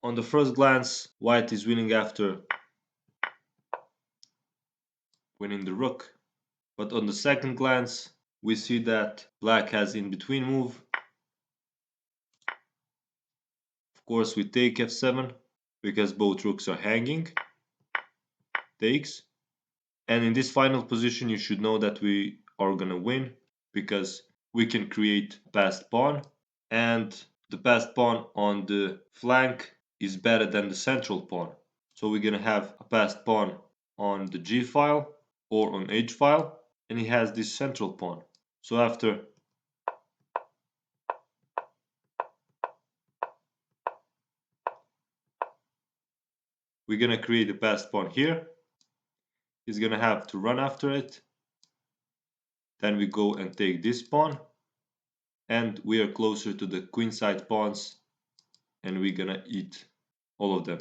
On the first glance, white is winning after winning the rook. But on the second glance, we see that black has in between move. Of course, we take f7 because both rooks are hanging. Takes. And in this final position, you should know that we are gonna win because we can create passed pawn, and the passed pawn on the flank is better than the central pawn. So we're gonna have a passed pawn on the g file or on h file, and he has this central pawn. So after we're gonna create a passed pawn here, he's gonna have to run after it. Then we go and take this pawn, and we are closer to the queenside pawns, and we're gonna eat all of them.